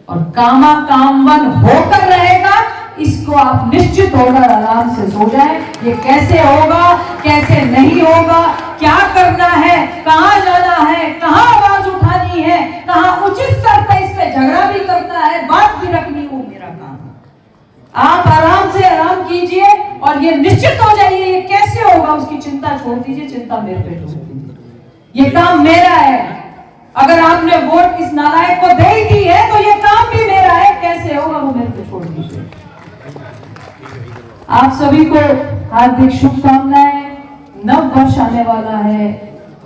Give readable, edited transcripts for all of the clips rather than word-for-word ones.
और कामा कामवन होकर रहेगा, इसको आप निश्चित होकर आराम से सो जाए। ये कैसे होगा, कैसे नहीं होगा, क्या करना है, कहां जाना है, कहां आवाज उठानी है, कहां उचित स्तर पर इस पे झगड़ा भी करना है, बात भी रखनी, वो मेरा काम है। आप आराम से आराम कीजिए और ये निश्चित हो जाइए ये कैसे होगा, उसकी चिंता छोड़ दीजिए, चिंता मेरे पे छोड़ दीजिए। ये काम मेरा है। अगर आपने वोट इस नालायक को दे ही दी है तो ये काम भी मेरा है, कैसे होगा वो मेरे पे छोड़ दीजिए। आप सभी को हार्दिक शुभकामनाएं। नव वर्ष आने वाला है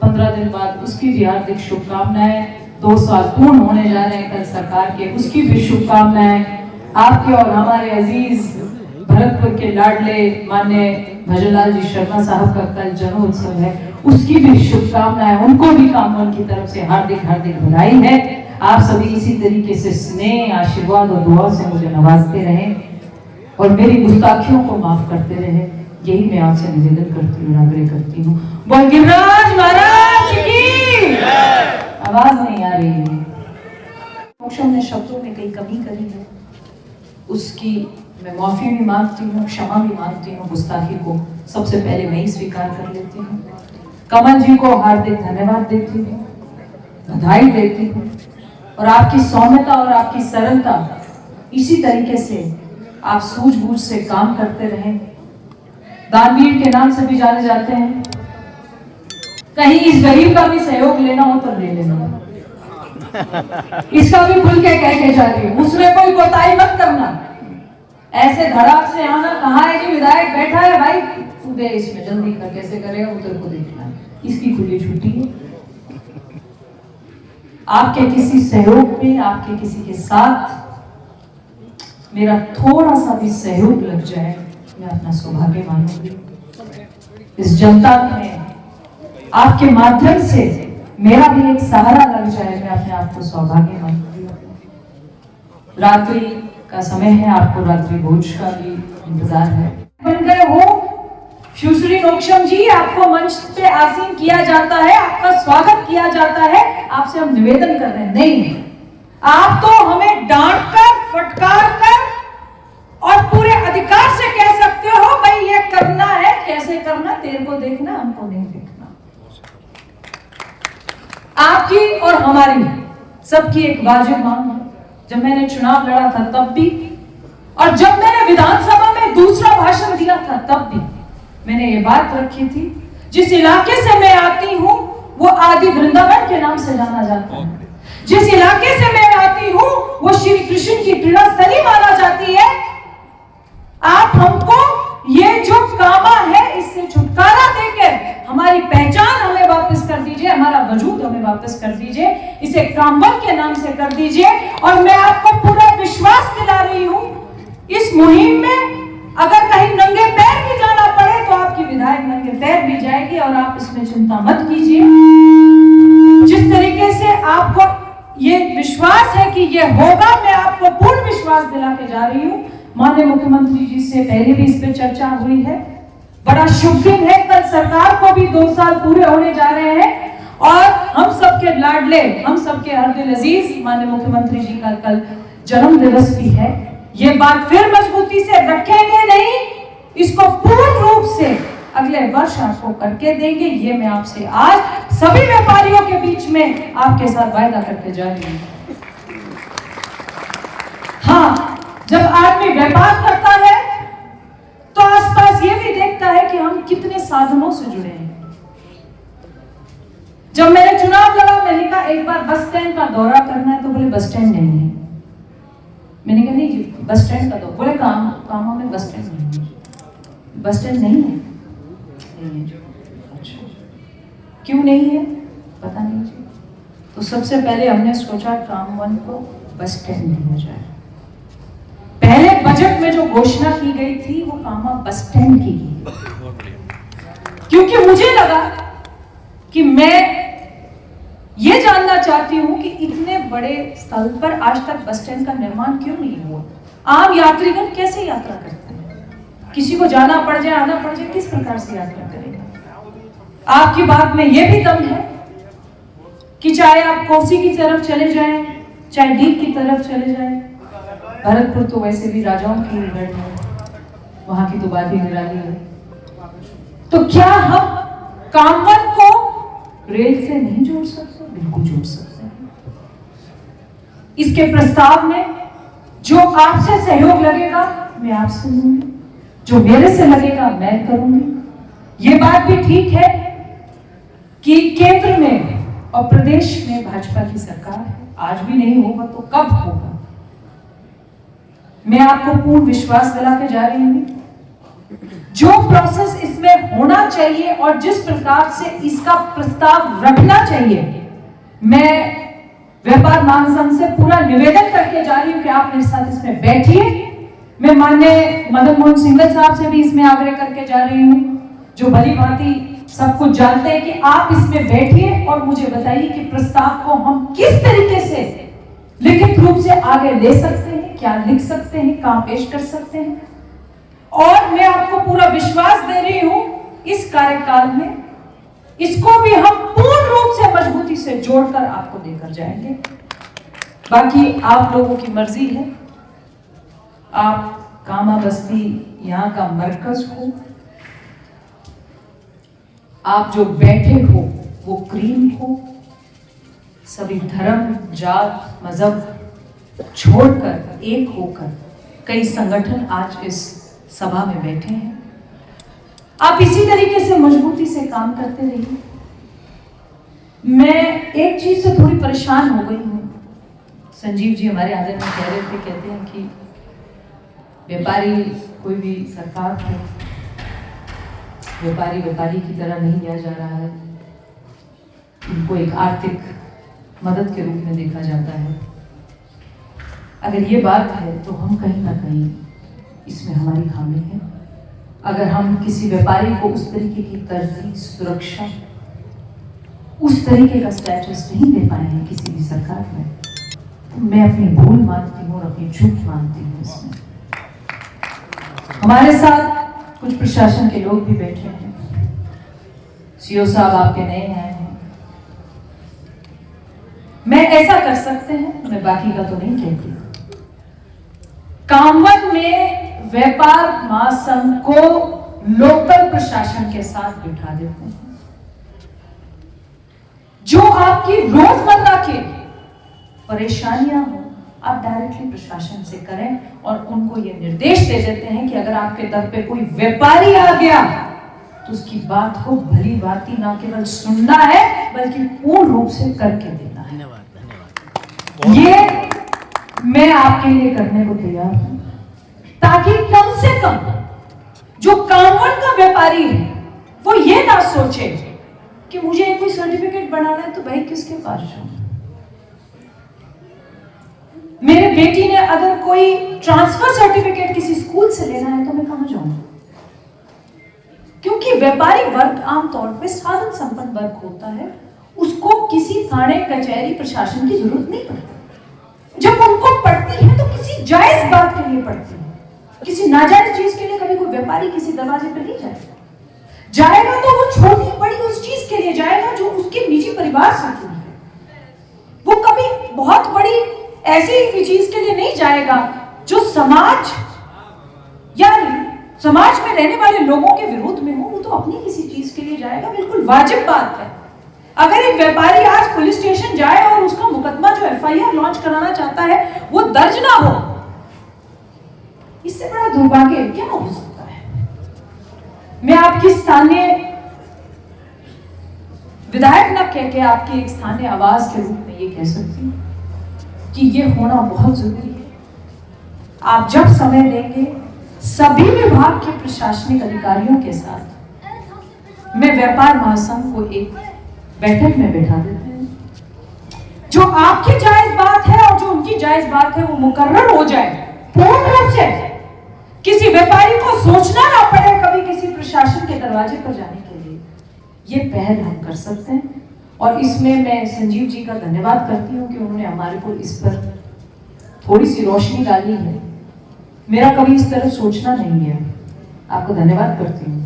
15 दिन बाद, उसकी भी हार्दिक शुभकामनाएं। 2 साल पूर्ण होने जा रहे हैं कल सरकार के, उसकी भी शुभकामनाएं। आपके और हमारे अजीज भरतपुर के लाडले माननीय भजनलाल जी शर्मा साहब का कल जन्मोत्सव है, उसकी भी शुभकामनाएं। उनको भी कामवन की तरफ से हार्दिक हार्दिक बधाई है। आप सभी इसी तरीके से स्नेह, आशीर्वाद और दुआ से मुझे नवाजते रहें और मेरी गुस्ताखियों को माफ करते रहे, यही मैं आपसे निवेदन करती हूँ, आग्रह करती हूँ। बोल गिरिराज महाराज की आवाज नहीं आ रही है। मोक्षम ने शब्दों में कई कमी करी है, उसकी मैं माफी भी मांगती हूँ, क्षमा भी मांगती हूँ। गुस्ताखी को सबसे पहले मैं ही स्वीकार कर लेती हूँ। कमल जी को हार्दिक धन्यवाद देती हूँ, बधाई देती हूँ और आपकी सौम्यता और आपकी सरलता, इसी तरीके से आप सूझबूझ से काम करते रहें। दानवीर के नाम से भी जाने जाते हैं। कहीं इस गरीब का भी सहयोग लेना हो तो ले लेना, इसका भी खुल के कह के जाती हूँ, उसमें कोई कोताही मत करना। ऐसे धड़ाक से आना, कहाँ है जी विधायक बैठा है भाई, तू दे इसमें जल्दी कर, कैसे करेगा वो तेरे को देखना है, इसकी खुली छुट्टी है। आपके किसी सहयोग में, आपके किसी के साथ मेरा थोड़ा सा भी सहयोग लग जाए, मैं अपना सौभाग्य मानूंगी। इस जनता में आपके माध्यम से मेरा भी एक सहारा लग जाए, मैं अपने आप को सौभाग्य मानूंगी। रात्रि का समय है, आपको रात्रि भोज का भी इंतजार है। बन गए हो शिवश्री मोक्षम जी, आपको मंच पे आसीन किया जाता है, आपका स्वागत किया जाता है। आपसे हम निवेदन कर रहे हैं, नहीं आप तो हमें डांट कर, फटकार कर और पूरे अधिकार से कह सकते हो भाई ये करना है, कैसे करना, तेरे को देखना, हमको नहीं देखना। आपकी और हमारी सबकी एक वाजिब मांग है। जब मैंने चुनाव लड़ा था तब भी, और जब मैंने विधानसभा में दूसरा भाषण दिया था तब भी मैंने ये बात रखी थी, जिस इलाके से मैं आती हूँ वो आदि वृंदावन के नाम से जाना जाता है। जिस इलाके से मैं आती हूँ वो श्री कृष्ण की क्रीड़ा स्थली माना जाती है। आप हमको ये जो कामा है इससे छुटकारा देकर हमारी पहचान हमें वापस कर दीजिए, हमारा वजूद हमें वापस कर दीजिए, इसे कामवन के नाम से कर दीजिए। और मैं आपको पूरा विश्वास दिला रही हूँ, इस मुहिम में अगर कहीं नंगे पैर भी जाना पड़े तो आपकी विधायक नंगे पैर भी जाएगी, और आप इसमें चिंता मत कीजिए। जिस तरीके से आपको ये विश्वास है कि ये होगा, मैं आपको पूर्ण विश्वास दिला के जा रही हूँ। माननीय मुख्यमंत्री जी से पहले भी इस पे चर्चा हुई है। बड़ा शुभ दिन है, कल सरकार को भी 2 साल पूरे होने जा रहे हैं और हम सबके लाडले, हम सबके हरदिल अजीज माननीय मुख्यमंत्री जी का कल जन्म दिवस भी है। ये बात फिर मजबूती से रखेंगे नहीं, इसको पूर्ण रूप से अगले वर्ष आपको करके देंगे, ये मैं आपसे आज सभी व्यापारियों के बीच में आपके साथ वायदा करके जा रही हूं। हाँ, जब आदमी व्यापार करता है तो आसपास ये भी देखता है कि हम कितने साधनों से जुड़े हैं। जब मैंने चुनाव लड़ा, मैंने कहा एक बार बस स्टैंड का दौरा करना है, तो बोले बस स्टैंड नहीं है। मैंने कहा नहीं जी, बस स्टैंड का दौरा, बोले कामों में बस स्टैंड नहीं है। बस स्टैंड नहीं है, नहीं है। अच्छा, क्यों नहीं है पता नहीं जी। तो सबसे पहले हमने सोचा कामवन को बस स्टैंड दिया जाए। पहले बजट में जो घोषणा की गई थी वो कामा बस स्टैंड की गई, क्योंकि मुझे लगा कि मैं ये जानना चाहती हूं कि इतने बड़े स्थल पर आज तक बस स्टैंड का निर्माण क्यों नहीं हुआ। आम यात्रीगण कैसे यात्रा करते हैं, किसी को जाना पड़ जाए, आना पड़ जाए, किस प्रकार से यात्रा करेगा। आपकी बात में यह भी दम है कि चाहे आप कोसी की तरफ चले जाएं, चाहे डीग की तरफ चले जाए, भरतपुर तो वैसे भी राजाओं की गढ़ है, वहां की तो बात ही निराली है। तो क्या हम कामवन को रेल से नहीं जोड़ सकते? बिल्कुल जोड़ सकते हैं। इसके प्रस्ताव में जो आपसे सहयोग लगेगा मैं आपसे लूंगी, जो मेरे से लगेगा मैं करूंगी। ये बात भी ठीक है कि केंद्र में और प्रदेश में भाजपा की सरकार है, आज भी नहीं होगा तो कब होगा? मैं आपको पूर्ण विश्वास दिला के जा रही हूं, जो प्रोसेस इसमें होना चाहिए और जिस प्रकार से इसका प्रस्ताव रखना चाहिए, मैं व्यापार महासंघ से पूरा निवेदन करके जा रही हूं कि आप मेरे साथ इसमें बैठिए। मैं माननीय मदन मोहन सिंघल साहब से भी इसमें आग्रह करके जा रही हूं, जो भली भांति सब कुछ जानते हैं, कि आप इसमें बैठिए और मुझे बताइए कि प्रस्ताव को हम किस तरीके से लिखित रूप से आगे ले सकते हैं, क्या लिख सकते हैं, कहां पेश कर सकते हैं। और मैं आपको पूरा विश्वास दे रही हूं इस कार्यकाल में इसको भी हम पूर्ण रूप से मजबूती से जोड़कर आपको देकर जाएंगे। बाकी आप लोगों की मर्जी है, आप कामा बस्ती यहां का मरकज हो, आप जो बैठे हो वो क्रीम हो, सभी धर्म जात मजहब छोड़कर एक होकर कई संगठन आज इस सभा में बैठे हैं। आप इसी तरीके से मजबूती से काम करते रहिए। मैं एक चीज से थोड़ी परेशान हो गई हूं। संजीव जी हमारे आदर में कह रहे थे, कहते हैं कि व्यापारी कोई भी सरकार को व्यापारी की तरह नहीं लिया जा रहा है, उनको एक आर्थिक मदद के रूप में देखा जाता है। अगर ये बात है तो हम कहीं ना कहीं इसमें हमारी खामी है। अगर हम किसी व्यापारी को उस तरीके की तरजीह, सुरक्षा, उस तरीके का स्टेटस नहीं दे पाए हैं किसी भी सरकार में, तो मैं अपनी भूल मानती हूँ और अपनी चूक मानती हूँ इसमें। हमारे साथ कुछ प्रशासन के लोग भी बैठे हैं। सीओ साहब आपके नए आए हैं, मैं ऐसा कर सकते हैं, मैं बाकी का तो नहीं कहती। कामवन में व्यापार महासंघ को लोकल प्रशासन के साथ बिठा देते हैं। जो आपकी रोजमर्रा की परेशानियां हो, आप डायरेक्टली प्रशासन से करें और उनको ये निर्देश दे देते हैं कि अगर आपके दर पे कोई व्यापारी आ गया तो उसकी बात को भली भांति ना केवल सुनना है बल्कि पूर्ण रूप से करके देना है। धन्यवाद। ये मैं आपके लिए करने को तैयार हूं, ताकि कम से कम जो कामवन का व्यापारी है वो ये ना सोचे कि मुझे कोई सर्टिफिकेट बनाना है तो भाई किसके पास जाऊं। मेरे बेटी ने अगर कोई ट्रांसफर सर्टिफिकेट किसी स्कूल से लेना है तो मैं कहां जाऊं? क्योंकि व्यापारी वर्ग आमतौर पे साधन संपन्न वर्ग होता है, उसको किसी थाने कचहरी प्रशासन की जरूरत नहीं पड़ती। जब उनको पड़ती है तो किसी जायज बात के लिए पड़ती है। किसी नाजायज चीज के लिए कभी कोई व्यापारी किसी दरवाजे पर नहीं जाएगा तो वो छोटी बड़ी उस चीज के लिए जाएगा जो उसके निजी परिवार से जुड़ी है। वो कभी बहुत बड़ी ऐसी चीज के लिए नहीं जाएगा जो समाज या समाज में रहने वाले लोगों के विरोध में हो। वो तो अपनी किसी चीज के लिए जाएगा, बिल्कुल वाजिब बात है। अगर एक व्यापारी आज पुलिस स्टेशन जाए और उसका मुकदमा जो एफआईआर लॉन्च कराना चाहता है वो दर्ज ना हो, इससे बड़ा दुर्भाग्य क्या हो सकता है? मैं आपकी स्थानीय विधायक न कह के आपकी एक स्थानीय आवाज के रूप में ये कह सकती हूँ कि ये होना बहुत जरूरी है। आप जब समय देंगे सभी विभाग के प्रशासनिक अधिकारियों के साथ मैं व्यापार महासंघ को एक बैठक में बैठा देते हैं। जो आपकी जायज बात है और जो उनकी जायज बात है वो मुकर्रर हो जाए पूर्ण रूप से। किसी व्यापारी को सोचना ना पड़े कभी किसी प्रशासन के दरवाजे पर जाने के लिए। ये पहल हम कर सकते हैं और इसमें मैं संजीव जी का धन्यवाद करती हूँ कि उन्होंने हमारे को इस पर थोड़ी सी रोशनी डाली है। मेरा कभी इस तरह सोचना नहीं है। आपको धन्यवाद करती हूँ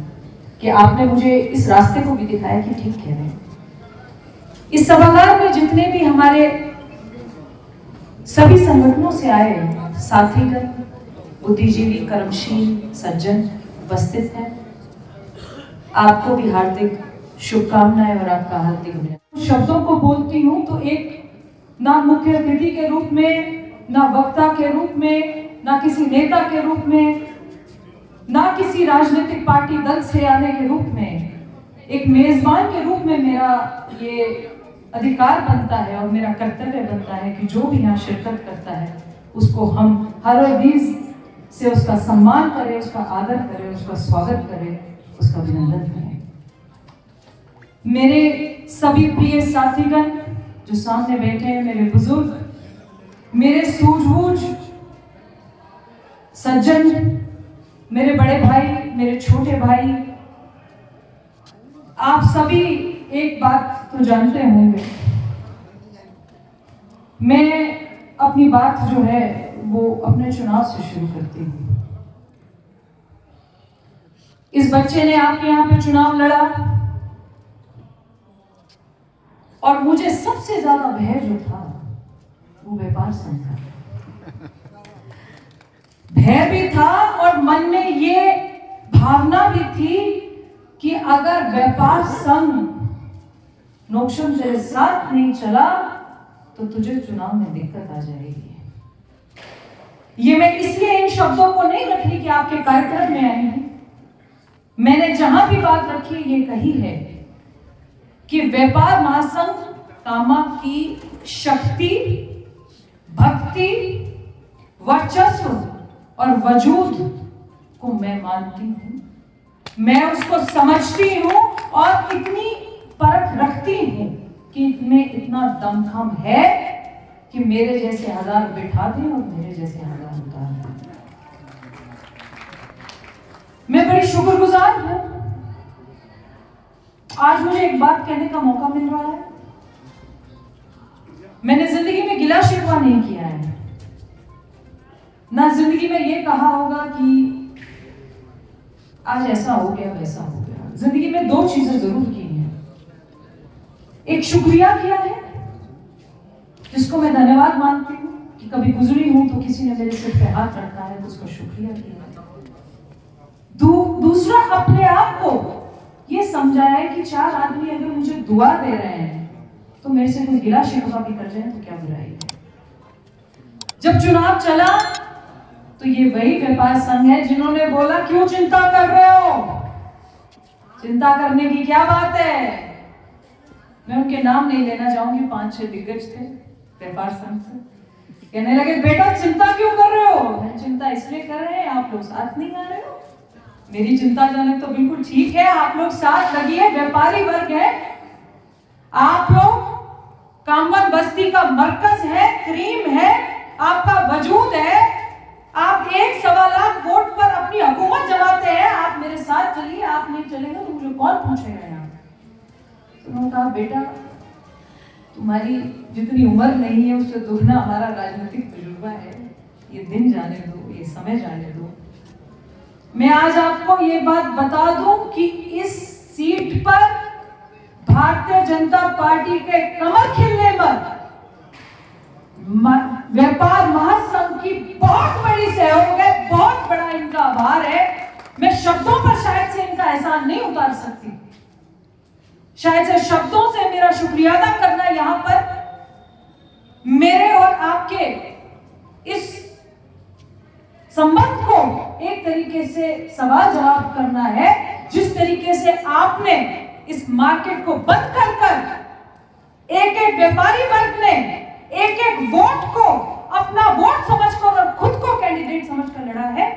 कि आपने मुझे इस रास्ते को भी दिखाया कि ठीक कह रहे हैं। इस सभागार में जितने भी हमारे सभी संगठनों से आए साथीगण, बुद्धिजीवी, कर्मशील सज्जन उपस्थित हैं, आपको भी हार्दिक शुभकामनाएं और आपका हार्दिक अभिनंदन। शब्दों को बोलती हूँ तो एक ना मुख्य अतिथि के रूप में, ना वक्ता के रूप में, ना किसी नेता के रूप में, ना किसी राजनीतिक पार्टी दल से आने के रूप में, एक मेजबान के रूप में मेरा ये अधिकार बनता है और मेरा कर्तव्य बनता है कि जो भी यहाँ शिरकत करता है उसको हम हर दिल से उसका सम्मान करें, उसका आदर करें, उसका स्वागत करें, उसका अभिनंदन करें। मेरे सभी प्रिय साथीगण जो सामने बैठे हैं, मेरे बुजुर्ग, मेरे सूझबूझ सज्जन, मेरे बड़े भाई, मेरे छोटे भाई, आप सभी एक बात तो जानते होंगे, मैं अपनी बात जो है वो अपने चुनाव से शुरू करती हूँ। इस बच्चे ने आपके यहाँ पे चुनाव लड़ा और मुझे सबसे ज्यादा भय जो था वो व्यापार संघ का भय भी था और मन में ये भावना भी थी कि अगर व्यापार संघ नोक्शम तेरे साथ नहीं चला तो तुझे चुनाव में दिक्कत आ जाएगी। ये मैं इसलिए इन शब्दों को नहीं रख रही कि आपके कार्यक्रम में आई हूं। मैंने जहां भी बात रखी ये कही है कि व्यापार महासंघ कामा की शक्ति, भक्ति, वर्चस्व और वजूद को मैं मानती हूं, मैं उसको समझती हूं और इतनी परख रखती हूं कि इनमें इतना दमखम है कि मेरे जैसे हजार बिठा दें और मेरे जैसे हजार उतार दें। मैं बड़ी शुक्रगुजार हूं, आज मुझे एक बात कहने का मौका मिल रहा है। मैंने जिंदगी में गिला शिकवा नहीं किया है, ना जिंदगी में ये कहा होगा कि आज ऐसा हो गया वैसा हो गया। जिंदगी में दो चीजें जरूर की हैं। एक शुक्रिया किया है जिसको मैं धन्यवाद मानती हूँ कि कभी गुजरी हूं तो किसी ने मेरे सिर पे हाथ रखा है तो उसको शुक्रिया किया। दूसरा अपने आप को ये समझाया है कि चार आदमी अगर मुझे दुआ दे रहे हैं तो मेरे से कोई गिला शिकवा भी कर जाए तो क्या बुराई है। जब चुनाव चला तो ये वही व्यापार संघ है जिन्होंने बोला क्यों चिंता कर रहे हो, चिंता करने की क्या बात है। मैं उनके नाम नहीं लेना चाहूंगी, 5-6 दिग्गज थे व्यापार संघ से, कहने लगे बेटा चिंता क्यों कर रहे हो। मैं चिंता इसलिए कर रहे हैं आप लोग साथ नहीं आ रहे हो। मेरी चिंता जनक तो बिल्कुल ठीक है, आप लोग साथ लगिए, व्यापारी वर्ग है, आप लोग कामन बस्ती का मरकज है, क्रीम है, आपका वजूद है, आप 1-1.25 लाख वोट पर अपनी हुकूमत जमाते हैं, आप मेरे साथ चलिए, आप नहीं चलेंगे तो मुझे कौन पूछेगा यहाँ। तो उन्होंने कहा बेटा तुम्हारी जितनी उम्र नहीं है उससे दुगना हमारा राजनीतिक तजुर्बा है, ये दिन जाने दो, ये समय जाने दो। मैं आज आपको ये बात बता दूं कि इस सीट पर भारतीय जनता पार्टी के कमर खिलने पर व्यापार महासंघ की बहुत बड़ी सहयोग है, बहुत बड़ा इनका आभार है। मैं शब्दों पर शायद से इनका एहसान नहीं उतार सकती, शायद से शब्दों से मेरा शुक्रिया अदा करना यहां पर मेरे और आपके इस संबंध को एक तरीके से सवाल जवाब करना है। जिस तरीके से आपने इस मार्केट को बंद कर एक एक व्यापारी वर्ग ने एक एक वोट को अपना वोट समझकर और खुद को कैंडिडेट समझकर लड़ा है,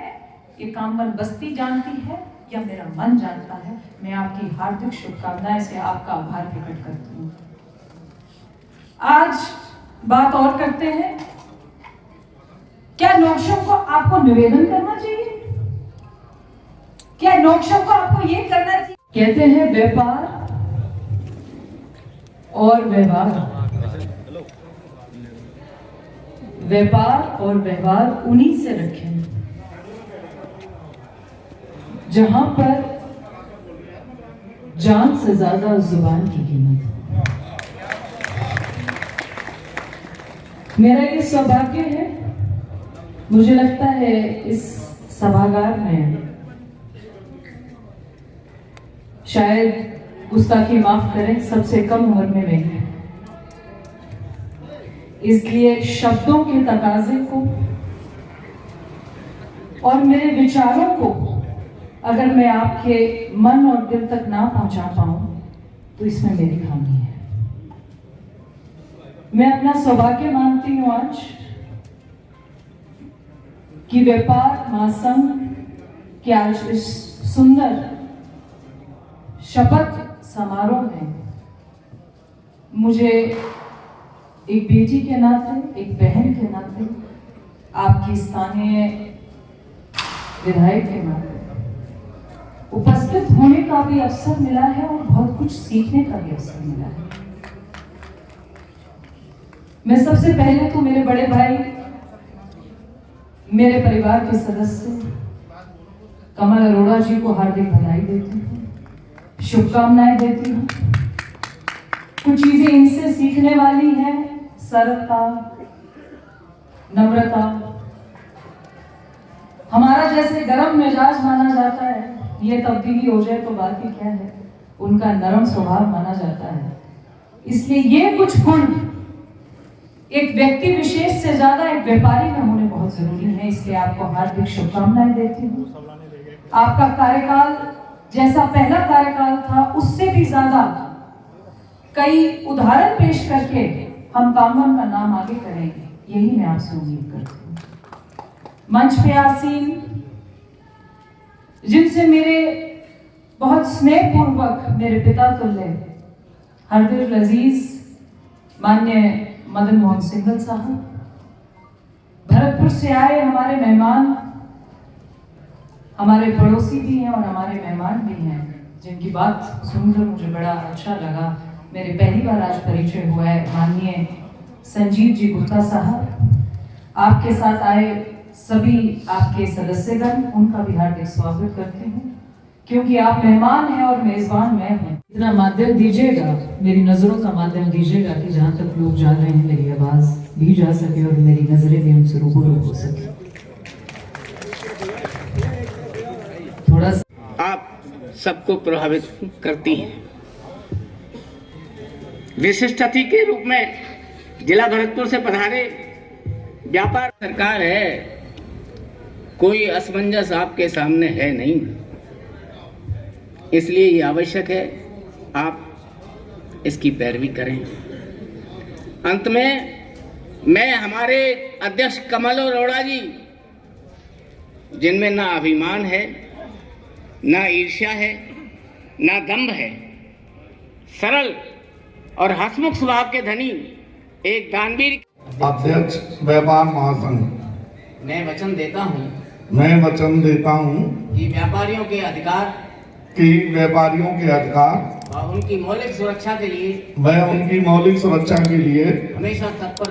ये कामन बस्ती जानती है या मेरा मन जानता है। मैं आपकी हार्दिक शुभकामनाएं से आपका आभार प्रकट करती हूँ। आज बात और करते हैं, क्या नोक्शम को आपको निवेदन करना चाहिए, क्या नोक्शम को आपको ये करना चाहिए। कहते हैं व्यापार और व्यवहार, व्यापार और व्यवहार उन्हीं से रखें जहां पर जान से ज्यादा जुबान की कीमत। मेरा ये सौभाग्य है, मुझे लगता है इस सभागार में शायद गुस्ताखी माफ करें, सबसे कम उम्र में मैं है, इसलिए शब्दों के तकाजे को और मेरे विचारों को अगर मैं आपके मन और दिल तक ना पहुंचा पाऊं तो इसमें मेरी खामी है। मैं अपना सौभाग्य मानती हूं आज कि व्यापार महासंघ के आज इस सुंदर शपथ समारोह में मुझे एक बेटी के नाते, एक बहन के नाते, आपकी स्थानीय विधायक के नाते उपस्थित होने का भी अवसर मिला है और बहुत कुछ सीखने का भी अवसर मिला है। मैं सबसे पहले तो मेरे बड़े भाई, मेरे परिवार के सदस्य कमल अरोड़ा जी को हार्दिक बधाई देती हूँ, शुभकामनाएं देती हूँ। कुछ चीजें इनसे सीखने वाली हैं, सरलता, नम्रता। हमारा जैसे गर्म मिजाज माना जाता है, ये तब्दीली हो जाए तो बात ही क्या है, उनका नरम स्वभाव माना जाता है। इसलिए ये कुछ गुण एक व्यक्ति विशेष से ज्यादा एक व्यापारी में होने बहुत जरूरी है। इसलिए आपको हार्दिक शुभकामनाएं देती हूँ। आपका कार्यकाल जैसा पहला कार्यकाल था उससे भी ज्यादा कई उदाहरण पेश करके हम कामन का नाम आगे करेंगे, यही मैं आपसे उम्मीद करती हूँ। मंच पे आसीन जिनसे मेरे बहुत स्नेहपूर्वक मेरे पिता तुल्य हरदिल अजीज मान्य मदन मोहन सिंघल साहब, भरतपुर से आए हमारे मेहमान, हमारे पड़ोसी भी हैं और हमारे मेहमान भी हैं, जिनकी बात सुनकर मुझे बड़ा अच्छा लगा। मेरे पहली बार आज परिचय हुआ है माननीय संजीव जी गुप्ता साहब, आपके साथ आए सभी आपके सदस्यगण, उनका भी हार्दिक स्वागत करती हूँ, क्योंकि आप मेहमान हैं और मेजबान मैं हूँ। इतना माध्यम दीजिएगा, मेरी नजरों का माध्यम दीजिएगा कि जहाँ तक लोग जा रहे हैं मेरी आवाज भी जा सके और मेरी नजरें भी उनसे रूबरू हो सके। थोड़ा सा आप सबको प्रभावित करती हैं। विशिष्ट अतिथि के रूप में जिला भरतपुर से पधारे व्यापार सरकार है, कोई असमंजस आपके सामने है नहीं, इसलिए ये आवश्यक है आप इसकी पैरवी करें। अंत में मैं हमारे अध्यक्ष कमल अरोड़ा जी, जिनमें ना अभिमान है, ना ईर्ष्या है, ना दंभ है, सरल और हंसमुख स्वभाव के धनी एक दानवीर अध्यक्ष व्यापार महासंघ, मैं वचन देता हूँ कि व्यापारियों के अधिकार और उनकी मौलिक सुरक्षा के लिए मैं उनकी मौलिक सुरक्षा के लिए हमेशा तत्पर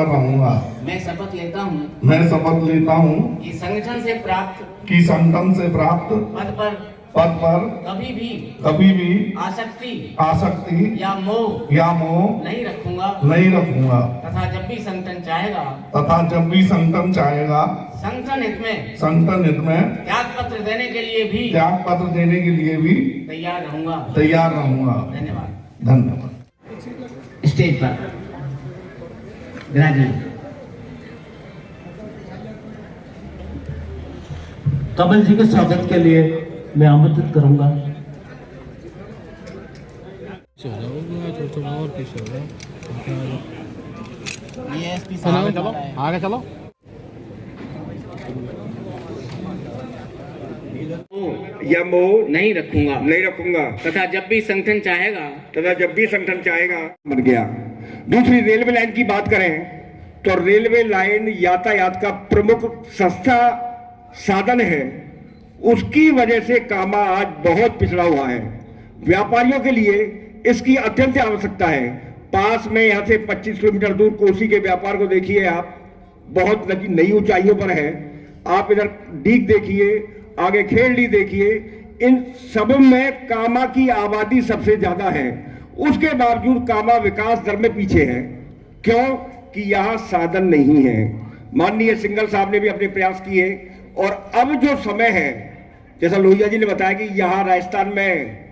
रहूंगा। मैं शपथ लेता हूँ कि संगठन से प्राप्त पद पर कभी भी आसक्ति या मोह नहीं रखूंगा तथा जब भी संगठन चाहेगा संगठन हित में त्याग पत्र देने के लिए भी तैयार रहूंगा। धन्यवाद। स्टेज पर विराजमान कमल जी के स्वागत के लिए मैं आमंत्रित करूंगा। आगे चलो। या मोह नहीं रखूंगा तथा जब भी संगठन चाहेगा बन गया। दूसरी रेलवे लाइन की बात करें तो रेलवे लाइन यातायात का प्रमुख सस्ता साधन है, उसकी वजह से कामा आज बहुत पिछड़ा हुआ है। व्यापारियों के लिए इसकी अत्यंत आवश्यकता है। पास में यहाँ से 25 किलोमीटर दूर कोसी के व्यापार को देखिए, आप बहुत नई ऊंचाइयों पर है। आप इधर डीग देखिए, आगे खेलडी देखिए, इन सब में कामा की आबादी सबसे ज्यादा है। उसके बावजूद कामा विकास दर में पीछे है। क्यों? कि यहाँ साधन नहीं है। माननीय सिंघल साहब ने भी अपने प्रयास किए और अब जो समय है, जैसा लोहिया जी ने बताया कि यहाँ राजस्थान में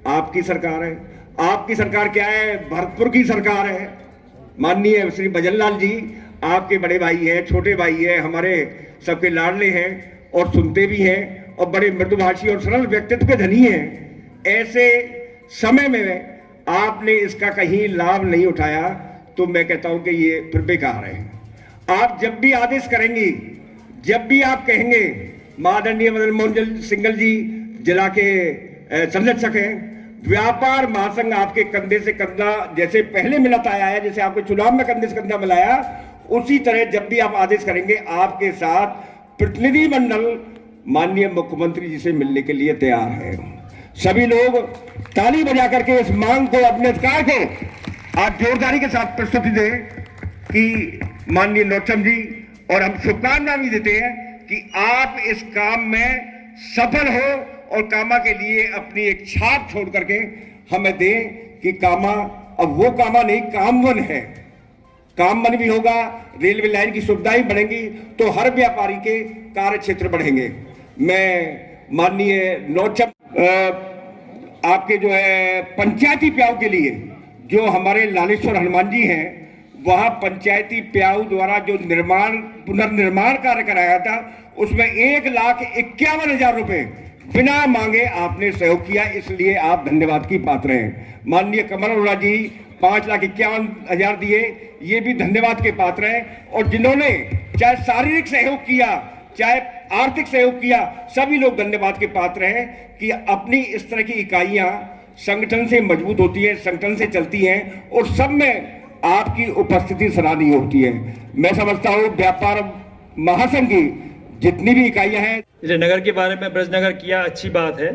आपकी सरकार है। आपकी सरकार क्या है? भरतपुर की सरकार है। माननीय श्री भजनलाल जी आपके बड़े भाई हैं, छोटे भाई हैं, हमारे सबके लाडले हैं और सुनते भी हैं और बड़े मृदुभाषी और सरल व्यक्तित्व के धनी हैं। ऐसे समय में आपने इसका कहीं लाभ नहीं उठाया तो मैं कहता हूं कि ये फिर बेकार है। आप जब भी आदेश करेंगी, जब भी आप कहेंगे, माननीय मदन मोहन सिंघल जी जिला के संरक्षक हैं, व्यापार महासंघ आपके कंधे से कंधा जैसे पहले मिलाता आया है, जैसे आपके चुनाव में कंधे से कंधा मिलाया, उसी तरह जब भी आप आदेश करेंगे आपके साथ प्रतिनिधि मंडल माननीय मुख्यमंत्री जी से मिलने के लिए तैयार है। सभी लोग ताली बजा करके इस मांग को, अपने अधिकार को आप जोरदारी के साथ प्रस्तुति दें कि माननीय नौचम जी, और हम शुभकामना भी देते हैं कि आप इस काम में सफल हो और कामा के लिए अपनी एक छाप छोड़ करके हमें दें कि कामा अब वो कामा नहीं, कामवन है। कामवन भी होगा, रेलवे लाइन की सुविधाएं बढ़ेंगी तो हर व्यापारी के कार्य क्षेत्र बढ़ेंगे। मैं माननीय नौचम आपके जो है पंचायती प्याऊ के लिए जो हमारे लालेश्वर हनुमान जी हैं, वहां पंचायती प्याऊ द्वारा जो पुनर्निर्माण कार्य कराया था उसमें 1,51,000 रुपए बिना मांगे आपने सहयोग किया, इसलिए आप धन्यवाद की पात्र हैं। माननीय कमल अरोड़ा जी 5,51,000 दिए, ये भी धन्यवाद के पात्र हैं। और जिन्होंने चाहे शारीरिक सहयोग किया चाहे आर्थिक सहयोग किया, सभी लोग धन्यवाद के पात्र हैं कि अपनी इस तरह की इकाइयां संगठन से मजबूत होती है, संगठन से चलती हैं और सब में आपकी उपस्थिति सराहनीय होती है। मैं समझता हूं व्यापार महासंघ की जितनी भी इकाइयां हैं, जैसे नगर के बारे में ब्रजनगर किया, अच्छी बात है,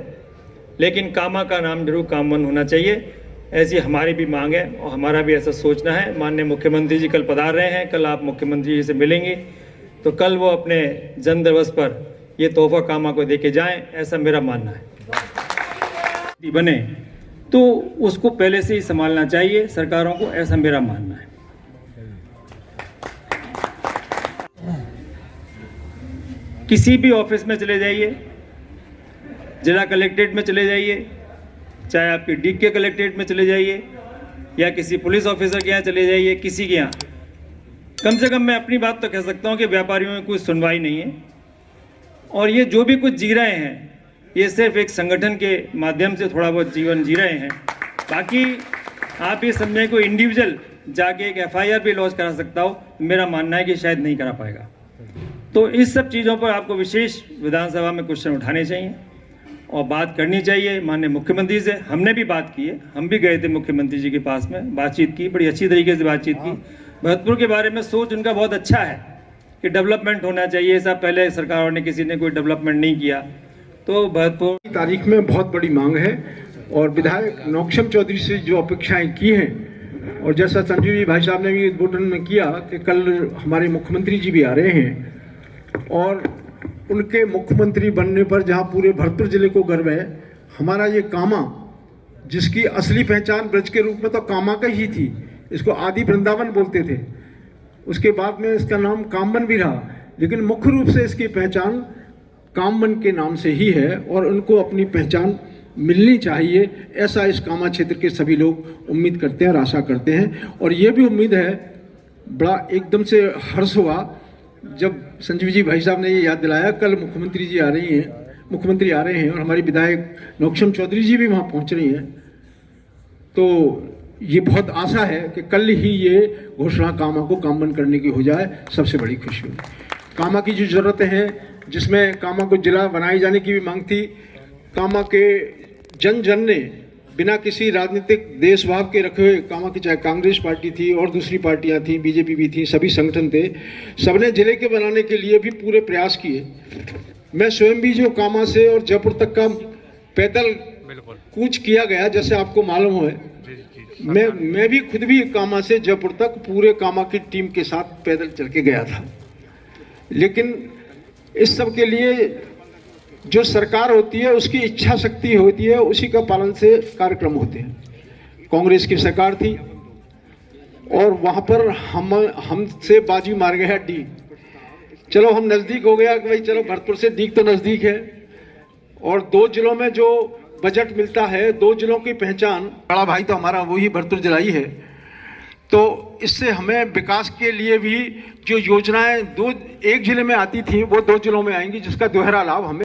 लेकिन कामा का नाम जरूर कामवन होना चाहिए, ऐसी हमारी भी मांग है और हमारा भी ऐसा सोचना है। माननीय मुख्यमंत्री जी कल पधार रहे हैं, कल आप मुख्यमंत्री जी से मिलेंगे तो कल वो अपने जन्म दिवस पर ये तोहफा कामा को देके जाएं, ऐसा मेरा मानना है। बने तो उसको पहले से ही संभालना चाहिए सरकारों को, ऐसा मेरा मानना है। किसी भी ऑफिस में चले जाइए, जिला कलेक्ट्रेट में चले जाइए, चाहे आपके डीके कलेक्ट्रेट में चले जाइए या किसी पुलिस ऑफिसर के यहाँ चले जाइए, किसी के यहाँ, कम से कम मैं अपनी बात तो कह सकता हूँ कि व्यापारियों में कोई सुनवाई नहीं है। और ये जो भी कुछ जी रहे हैं ये सिर्फ एक संगठन के माध्यम से थोड़ा बहुत जीवन जी रहे हैं। बाकी आप ये समझें कोई इंडिविजुअल जाके एक FIR भी लॉन्च करा सकता हो, मेरा मानना है कि शायद नहीं करा पाएगा। तो इस सब चीज़ों पर आपको विशेष विधानसभा में क्वेश्चन उठाने चाहिए और बात करनी चाहिए माननीय मुख्यमंत्री से। हमने भी बात की है, हम भी गए थे मुख्यमंत्री जी के पास में, बातचीत की, बड़ी अच्छी तरीके से बातचीत की। भरतपुर के बारे में सोच उनका बहुत अच्छा है कि डेवलपमेंट होना चाहिए, ऐसा पहले सरकारों ने किसी ने कोई डेवलपमेंट नहीं किया। तो भरतपुर की तारीख में बहुत बड़ी मांग है और विधायक नौक्षम चौधरी से जो अपेक्षाएं की हैं और जैसा संजीव जी भाई साहब ने भी उद्बोधन में किया कि कल हमारे मुख्यमंत्री जी भी आ रहे हैं और उनके मुख्यमंत्री बनने पर जहां पूरे भरतपुर जिले को गर्व है, हमारा ये कामा जिसकी असली पहचान ब्रज के रूप में तो कामा का ही थी, इसको आदि वृंदावन बोलते थे, उसके बाद में इसका नाम कामवन भी रहा, लेकिन मुख्य रूप से इसकी पहचान कामवन के नाम से ही है और उनको अपनी पहचान मिलनी चाहिए, ऐसा इस कामा क्षेत्र के सभी लोग उम्मीद करते हैं और आशा करते हैं। और ये भी उम्मीद है, बड़ा एकदम से हर्ष हुआ जब संजीव जी भाई साहब ने ये याद दिलाया, कल मुख्यमंत्री आ रहे हैं और हमारी विधायक नौक्षम चौधरी जी भी वहाँ पहुँच रही हैं, तो ये बहुत आशा है कि कल ही ये घोषणा कामा को कामवन करने की हो जाए, सबसे बड़ी खुशी होगी। कामा की जो ज़रूरतें हैं, जिसमें कामा को जिला बनाए जाने की भी मांग थी, कामा के जन जन ने बिना किसी राजनीतिक देशभाव के रखे हुए, कामा की चाहे कांग्रेस पार्टी थी और दूसरी पार्टियां थी, बीजेपी भी थी, सभी संगठन थे, सबने जिले के बनाने के लिए भी पूरे प्रयास किए। मैं स्वयं भी जो कामा से और जयपुर तक का पैदल कूच किया गया, जैसे आपको मालूम है, मैं भी खुद भी कामा से जयपुर तक पूरे कामा की टीम के साथ पैदल चल के गया था। लेकिन इस सब के लिए जो सरकार होती है उसकी इच्छा शक्ति होती है, उसी का पालन से कार्यक्रम होते हैं। कांग्रेस की सरकार थी, और वहाँ पर हमसे बाजी मार गया डी। चलो हम नज़दीक हो गया कि भाई चलो भरतपुर से दीग तो नज़दीक है, और 2 जिलों में जो बजट मिलता है, 2 जिलों की पहचान, बड़ा भाई तो हमारा वही भरतपुर जिला ही है। तो इससे हमें विकास के लिए भी जो योजनाएं एक जिले में आती थी वो 2 जिलों में आएंगी, जिसका दोहरा लाभ हमें।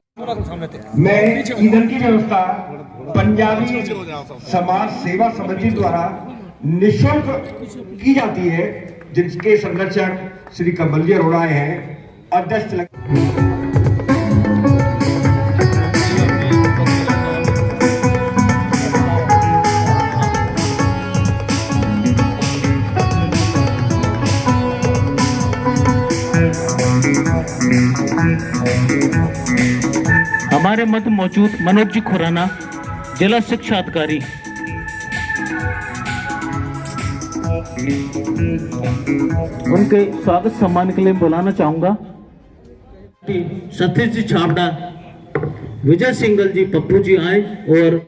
मैं ईंधन की व्यवस्था पंजाबी समाज सेवा समिति द्वारा निःशुल्क की जाती है, जिसके संरक्षक श्री कमल जी अरोड़ा हैं, अध्यक्ष। हमारे मध्य मौजूद मनोज जी खुराना, जिला शिक्षा अधिकारी। उनके स्वागत सम्मान के लिए बुलाना चाहूंगा सतीश जी छाबड़ा, विजय सिंगल जी, पप्पू जी आए और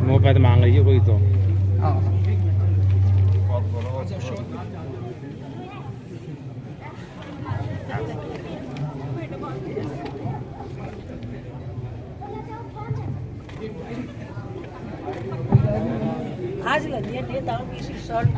मोबाइल मांग रही है कोई तो। आज लगी है दाम किसी शर्ट